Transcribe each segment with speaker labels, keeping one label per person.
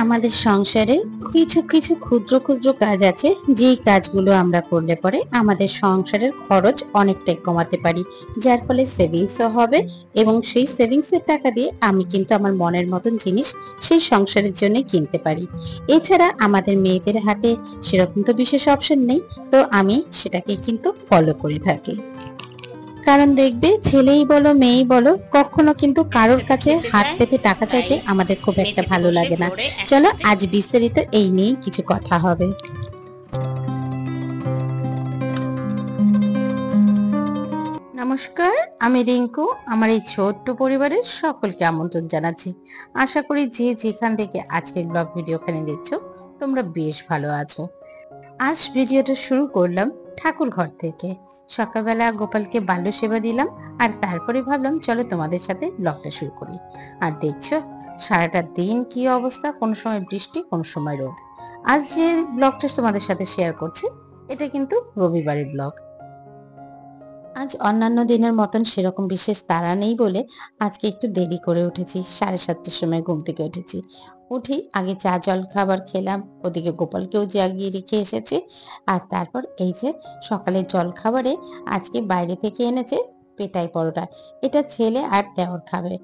Speaker 1: আমাদের সংসারে কিছু কিছু ক্ষুদ্র ক্ষুদ্র কাজ আছে, যেই কাজগুলো আমরা করলে পরে আমাদের সংসারের খরচ অনেকটাই কমাতে পারি, যার ফলে সেভিংসও হবে এবং সেই সেভিংসের টাকা দিয়ে আমি কিন্তু আমার মনের মতন জিনিস সেই সংসারের জন্য কিনতে পারি। এছাড়া আমাদের মেয়েদের হাতে সেরকম তো বিশেষ অপশন নেই, তো আমি সেটাকে কিন্তু ফলো করে থাকি। কারণ দেখবে, ছেলেই বলো মেয়েই বলো, কখনো কিন্তু কারোর কাছে হাত পেতে টাকা চাইতে আমাদের খুব একটা ভালো লাগে না। চলো আজ বিস্তারিত এই নিয়েই কিছু কথা হবে। নমস্কার, আমি রিঙ্কু। আমার এই ছোট্ট পরিবারের সকলকে আমন্ত্রণ জানাচ্ছি। আশা করি যে যেখান থেকে আজকের ব্লগ ভিডিওখানে দেখছো তোমরা বেশ ভালো আছো। আজ ভিডিওটা শুরু করলাম ঠাকুর ঘর থেকে। সকালবেলা গোপালকে বাল্য সেবা দিলাম, আর তারপরে ভাবলাম চলো তোমাদের সাথে ব্লগটা শুরু করি। আর দেখছো সারাটা দিন কি অবস্থা, কোনো সময় বৃষ্টি কোনো সময় রোদ। আজ যে ব্লগটা তোমাদের সাথে শেয়ার করছি এটা কিন্তু রবিবারের ব্লগ। আজ অন্যান্য দিনের মতন সেরকম বিশেষ তাড়া নেই বলে আজকে একটু দেরি করে উঠেছি। 7:30টার সময় ঘুম থেকে উঠেছি। উঠি আগে চা জল খাবার খেলাম, ওদিকে গোপালকেও জাগিয়ে রেখে এসেছি। আর তারপর এই যে সকালের জল খাবারে আজকে বাইরে থেকে এনেছে পেটাই পরোটা। এটা ছেলে আর দেওর খাবে,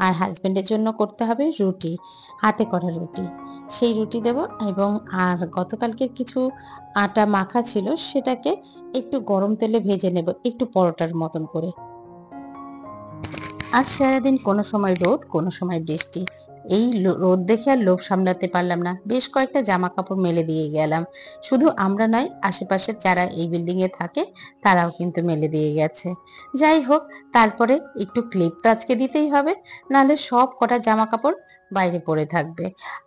Speaker 1: আর হাজবেন্ডের জন্য করতে হবে রুটি, হাতে করা রুটি। সেই রুটি দেব। এবং আর গতকালকে কিছু আটা মাখা ছিল, সেটাকে একটু গরম তেলে ভেজে নেব, একটু পরোটার মতন করে। আজ সারাদিন কোনো সময় রোদ কোনো সময় বৃষ্টি। এই রোদ দেখে আর লোভ সামলাতে পারলাম না, বেশ কয়েকটা জামা কাপড় মেলে দিয়ে গেলাম। শুধু আমরা নয়, আশেপাশে যারা এই বিল্ডিং এ থাকে তারাও কিন্তু মেলে দিয়ে গেছে। যাই হোক, তারপরে একটু ক্লিপ তো আজকে দিতেই হবে, নাহলে সব কটা জামা কাপড় বাইরে পড়ে থাকবে।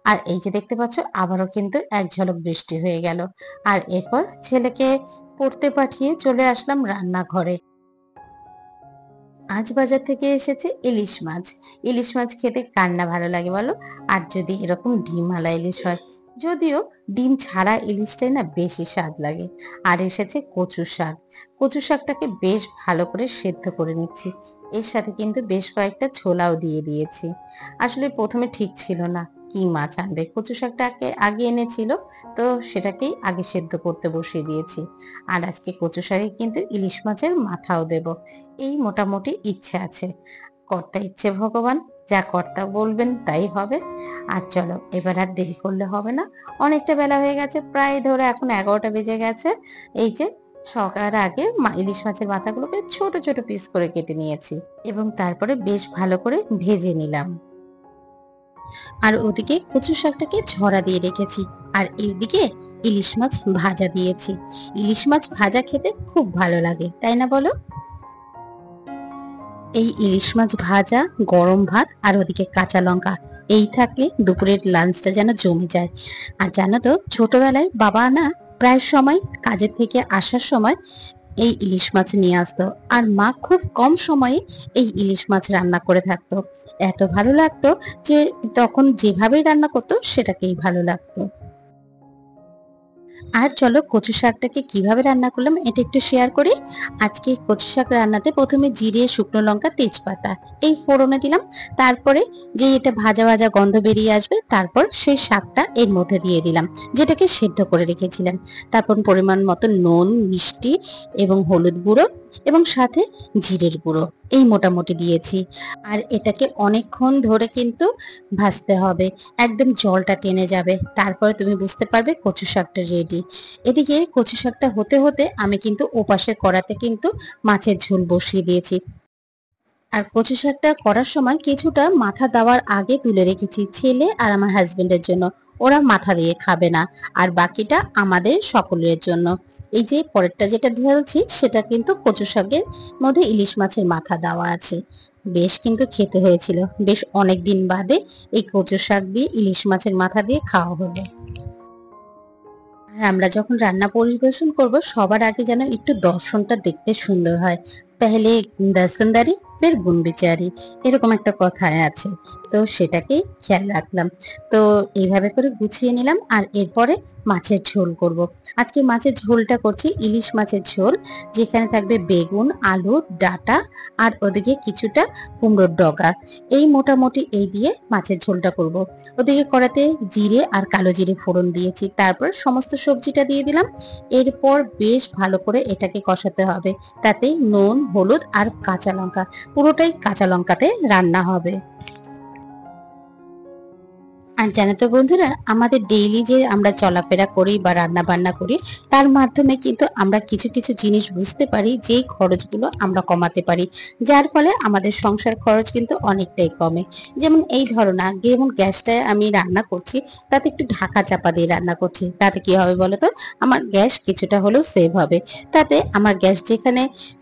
Speaker 1: আর এই যে দেখতে পাচ্ছ, আবারও কিন্তু এক ঝলক বৃষ্টি হয়ে গেল। আর এরপর ছেলেকে পড়তে পাঠিয়ে চলে আসলাম রান্নাঘরে। আজ বাজার থেকে এসেছে ইলিশ মাছ। ইলিশ মাছ খেতে কার না ভালো লাগে বলো? আর যদি এরকম ডিমওয়ালা ইলিশ হয়, যদিও ডিম ছাড়া ইলিশটাই না বেশি স্বাদ লাগে। আর এসেছে কচু শাক। কচু শাকটাকে বেশ ভালো করে সেদ্ধ করে নিচ্ছি। এর সাথে কিন্তু বেশ কয়েকটা ছোলাও দিয়ে দিয়েছি। আসলে প্রথমে ঠিক ছিল না কি মাছ আনবে, কচু শাকটাকে আগে এনেছিল, তো সেটাকেই আগে সেদ্ধ করতে বসিয়ে দিয়েছি। আর আজকে কচু শাকে কিন্তু ইলিশ মাছের মাথাও দেব, এই মোটামুটি ইচ্ছে আছে। কর্তা ইচ্ছে ভগবান, যা কর্তা বলবেন তাই হবে। আর চলো, এবার আর দেরি করলে হবে না, অনেকটা বেলা হয়ে গেছে, প্রায় ধরো এখন 11টা বেজে গেছে। এই যে সকার আগে ইলিশ মাছের মাথাগুলোকে ছোট ছোট পিস করে কেটে নিয়েছি এবং তারপরে বেশ ভালো করে ভেজে নিলাম। আর ওদিকে কচু শাকটাকে ঝরা দিয়ে রেখেছি, আর এইদিকে ইলিশ মাছ ভাজা দিয়েছি। ইলিশ মাছ ভাজা খেতে খুব ভালো লাগে, তাই না বলো? এই ইলিশ মাছ ভাজা, গরম ভাত আর ওদিকে কাঁচা লঙ্কা, এই থাকলে দুপুরের লাঞ্চটা যেন জমে যায়। আর জানো তো, ছোটবেলায় বাবা না প্রায় সময় কাজের থেকে আসার সময় এই ইলিশ মাছ নিয়ে আসতো, আর মা খুব কম সময়ে এই ইলিশ মাছ রান্না করে থাকতো। এত ভালো লাগতো যে তখন যেভাবেই রান্না করতো সেটাকেই ভালো লাগতো। আর চলো, কচু শাকটাকে কিভাবে রান্না করলাম এটা একটু শেয়ার করি। আজকে কচু শাক রান্নাতে প্রথমে জিরে, শুকনো লঙ্কা, তেজপাতা এই ফোড়নে দিলাম। তারপরে যে এটা ভাজা ভাজা গন্ধ বেরিয়ে আসবে, তারপর সেই শাকটা এর মধ্যে দিয়ে দিলাম, যেটাকে সেদ্ধ করে রেখেছিলাম। তারপর পরিমাণ মতো নুন, মিষ্টি এবং হলুদ গুঁড়ো এবং সাথে জিরের গুঁড়ো এই মোটামুটি দিয়েছি। আর এটাকে অনেকক্ষণ ধরে কিন্তু ভাজতে হবে, একদম জলটা টেনে যাবে, তারপরে তুমি বুঝতে পারবে কচু শাকটা রেডি। এদিকে কচু শাকটা হতে হতে আমি কিন্তু ওপাশের কড়াতে কিন্তু মাছের ঝোল বসিয়ে দিয়েছি। আর কচু শাকটা করার সময় কিছুটা মাথা দেওয়ার আগে তুলে রেখেছি ছেলে আর আমার হাজবেন্ডের জন্য, ওরা মাথা দিয়ে খাবে না, আর বাকিটা আমাদের সকলের জন্য। এই যে পরেরটা যেটা ঢেলছি সেটা কিন্তু কচু শাকের মধ্যে ইলিশ মাছের মাথা দেওয়া আছে। বেশ কিন্তু খেতে হয়েছিল, বেশ অনেক দিন বাদে এই কচু শাক দিয়ে ইলিশ মাছের মাথা দিয়ে খাওয়া হলো। আর আমরা যখন রান্না পরিবেশন করব, সবার আগে যেন একটু দর্শনটা দেখতে সুন্দর হয়। পেহলে দর্শনদারি বাপের গুণ বিচারি, এরকম একটা কথায় আছে। তো সেটাকেই খেয়াল রাখলাম। তো এইভাবে করে গুছিয়ে নিলাম। আর এরপরে মাছের ঝোল করব। আজকে মাছের ঝোলটা করছি ইলিশ মাছের ঝোল, যেখানে থাকবে বেগুন, আলু, ডাঁটা আর ওদিকে কিছুটা কুমড়োর ডগা। এই মোটামুটি এই দিয়ে মাছের ঝোলটা করব। ওদিকে কড়াতে জিরে আর কালো জিরে ফোড়ন দিয়েছি, তারপর সমস্ত সবজিটা দিয়ে দিলাম। এরপর বেশ ভালো করে এটাকে কষাতে হবে। তাতে নুন, হলুদ আর কাঁচা লঙ্কা, পুরোটাই কাঁচা লঙ্কাতে রান্না হবে। আর জানো তো বন্ধুরা, আমাদের ডেইলি যে আমরা চলাফেরা করি বা রান্না বান্না করি, তার মাধ্যমে কিন্তু আমরা কিছু কিছু জিনিস বুঝতে পারি, যেই খরচগুলো আমরা কমাতে পারি, যার ফলে আমাদের সংসার খরচ কিন্তু অনেকটাই কমে। যেমন এই ধরো না, যেমন গ্যাসটায় আমি রান্না করছি, তাতে একটু ঢাকা চাপা দিয়ে রান্না করছি, তাতে কি হবে বলো তো? আমার গ্যাস কিছুটা হলেও সেভ হবে। তাতে আমার গ্যাস যেখানে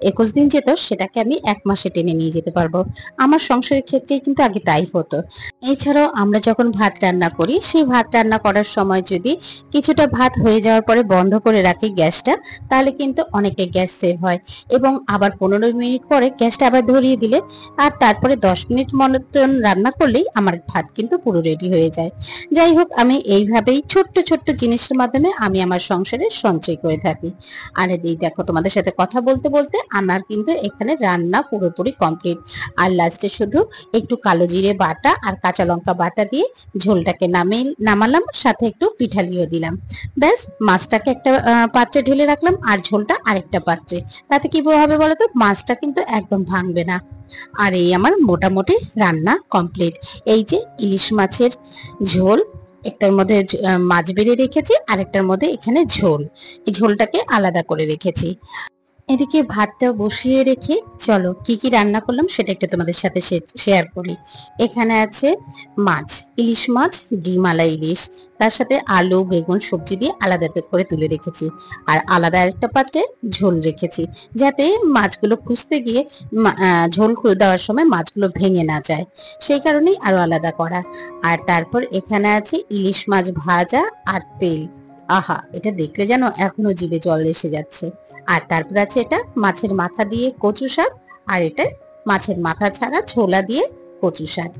Speaker 1: 21 দিন যেত, সেটাকে আমি 1 মাসে টেনে নিয়ে যেতে পারবো। আমার সংসারের ক্ষেত্রে কিন্তু আগে তাই হতো। এছাড়াও আমরা যখন ভাত রান্না করি, সেই ভাত রান্না করার সময় যদি কিছুটা ভাত হয়ে যাওয়ার পরে বন্ধ করে রাখি গ্যাসটা, তাহলে কিন্তু অনেকটা গ্যাস সেভ হয়। এবং আবার 15 মিনিট পরে গ্যাসটা আবার ধরিয়ে দিলে আর তারপরে 10 মিনিট মতন রান্না করলেই আমার ভাত কিন্তু পুরো রেডি হয়ে যায়। যাই হোক, আমি এইভাবেই ছোট্ট ছোট্ট জিনিসের মাধ্যমে আমি আমার সংসারে সঞ্চয় করে থাকি। আর এই দেখো, তোমাদের সাথে কথা বলতে বলতে আমার কিন্তু এখানে রান্না পুরোপুরি কমপ্লিট। আর লাস্টে শুধু একটু কালো জিরে বাটা আর কাঁচা লঙ্কা বাটা দিয়ে ঝোলটাকে নামালাম, সাথে একটু পিঠালিও দিলাম। ব্যাস, মাছটাকে একটা পাত্রে ঢেলে রাখলাম আর ঝোলটা আরেকটা পাত্রে। তাতে কি হবে বলতো, মাছটা কিন্তু একদম ভাঙবে না। আর এই আমার মোটামুটি রান্না কমপ্লিট। এই যে ইলিশ মাছের ঝোল, একটার মধ্যে মাছ বেড়ে রেখেছি, আরেকটার মধ্যে এখানে ঝোল, এই ঝোলটাকে আলাদা করে রেখেছি। এদিকে ভাতটা বসিয়ে রেখে চলো কি কি রান্না করলাম সেটা একটু তোমাদের সাথে শেয়ার করি। এখানে আছে মাছ, ইলিশ মাছ, ডিমালা ইলিশ, তার সাথে আলু বেগুন সবজি দিয়ে আলাদা করে তুলে রেখেছি। আর আলাদা একটা পাত্রে ঝোল রেখেছি, যাতে মাছগুলো খুঁজতে গিয়ে ঝোল দেওয়ার সময় মাছগুলো ভেঙে না যায়, সেই কারণেই আরো আলাদা করা। আর তারপর এখানে আছে ইলিশ মাছ ভাজা আর তেল। আহা, এটা দেখলে যেন এখনো জিভে জল এসে যাচ্ছে। আর তারপর আছে এটা মাছের মাথা দিয়ে কচু শাক, আর এটা মাছের মাথা ছাড়া ছোলা দিয়ে কচু শাক।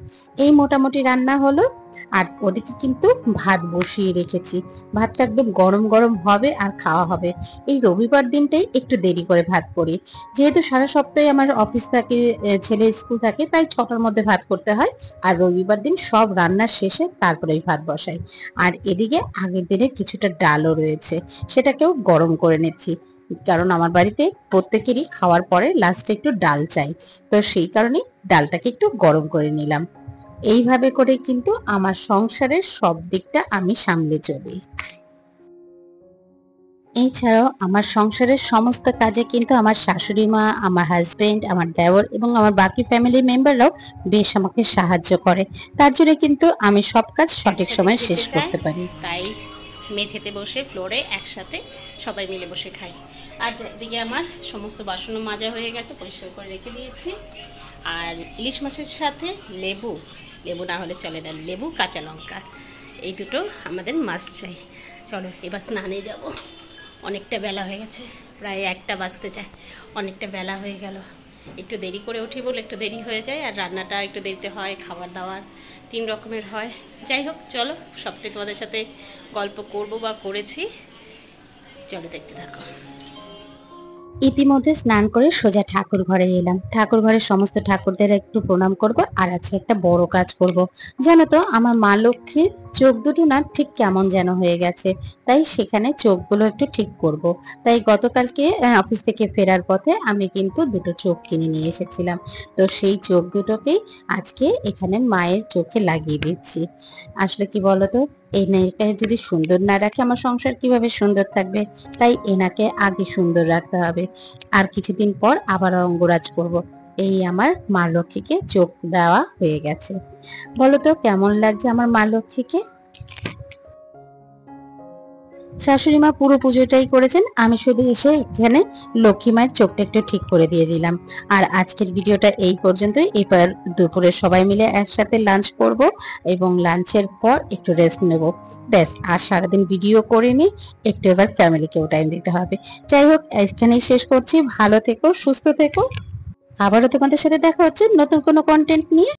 Speaker 1: এই মোটামুটি রান্না হলো। আর ওদিকে কিন্তু ভাত বসিয়ে রেখেছি, ভাতটা একদম গরম গরম হবে আর খাওয়া হবে। এই রবিবার দিনটাই একটু দেরি করে ভাত করি, যেহেতু সারা সপ্তাহে আমার অফিস থাকে, ছেলে স্কুল থাকে, তাই 6টার মধ্যে ভাত করতে হয়। আর রবিবার দিন সব রান্নার শেষে তারপরে ভাত বসাই। আর এদিকে আগের দিনের কিছুটা ডালও রয়েছে, সেটাকেও গরম করে নিচ্ছি, কারণ আমার বাড়িতে প্রত্যেকেরই খাওয়ার পরে লাস্টে একটু ডাল চাই। তো সেই কারণে ডালটাকে একটু গরম করে নিলাম। এইভাবে করে কিন্তু আমার সংসারের সব দিকটা আমি সামলে চলি। এছাড়াও আমার সংসারের সমস্ত কাজে কিন্তু আমার শাশুড়ি মা, আমার হাজবেন্ড, আমার দেওর এবং আমার বাকি ফ্যামিলি মেম্বাররাও বেশ আমাকে সাহায্য করে। তার জন্য কিন্তু আমি সব কাজ সঠিক সময়ে শেষ করতে পারি।
Speaker 2: তাই মেঝেতে বসে ফ্লোরে একসাথে সবাই মিলে বসে খাই। আর এদিকে আমার সমস্ত বাসনও মাজা হয়ে গেছে, পরিষ্কার করে রেখে দিয়েছি। আর ইলিশ মাছের সাথে লেবু, লেবু না হলে চলে না, লেবু কাঁচা লঙ্কা, এই দুটো আমাদের মাস্ট চাই। চলো এবার স্নানে যাব, অনেকটা বেলা হয়ে গেছে, প্রায় 1টা বাজতে যায়, অনেকটা বেলা হয়ে গেল। একটু দেরি করে উঠি বলে একটু দেরি হয়ে যায়, আর রান্নাটা একটু দেরিতে হয়, খাবার দাবার 3 রকমের হয়। যাই হোক, চলো সবটাই তোমাদের সাথে গল্প করব বা করেছি, চলো দেখতে থাকো।
Speaker 1: ইতিমধ্যে স্নান করে সোজা ঠাকুর ঘরে এলাম। ঠাকুর ঘরের সমস্ত ঠাকুরদের একটু প্রণাম করব, আর আছে একটা বড় কাজ করব। জানো তো, আমার মা লক্ষ্মীর চোখ দুটো না ঠিক কেমন যেন হয়ে গেছে, তাই সেখানে চোখগুলো একটু ঠিক করব। তাই গতকালকে অফিস থেকে ফেরার পথে আমি কিন্তু দুটো চোখ কিনে নিয়ে এসেছিলাম। তো সেই চোখ দুটোকেই আজকে এখানে মায়ের চোখে লাগিয়ে দিচ্ছি। আসলে কি বলতো, এনাকে যদি সুন্দর না রাখে আমার সংসার কিভাবে সুন্দর থাকবে? তাই এনাকে আগে সুন্দর রাখতে হবে। আর কিছুদিন পর আবার অঙ্গরাজ করব। এই আমার মা লক্ষ্মীকে চোখ দেওয়া হয়ে গেছে। বলো তো কেমন লাগছে আমার মা লক্ষ্মীকে? শাশুড়ি মা পুরো পুজোটাই করেছেন, আমি শুধু এসে এখানে লক্ষ্মী মায়ের চোখটা একটু ঠিক করে দিয়ে দিলাম। আর আজকের ভিডিওটা এই পর্যন্তই। এবার দুপুরে সবাই মিলে একসাথে লাঞ্চ করব, এবং লাঞ্চের পর একটু রেস্ট নেব। ব্যাস, আর সারাদিন ভিডিও করিনি, একটু এবার ফ্যামিলিকেও টাইম দিতে হবে। যাই হোক, এখানেই শেষ করছি। ভালো থেকো, সুস্থ থেকো। আবারও তোমাদের সাথে দেখা হচ্ছে নতুন কোনো কন্টেন্ট নিয়ে।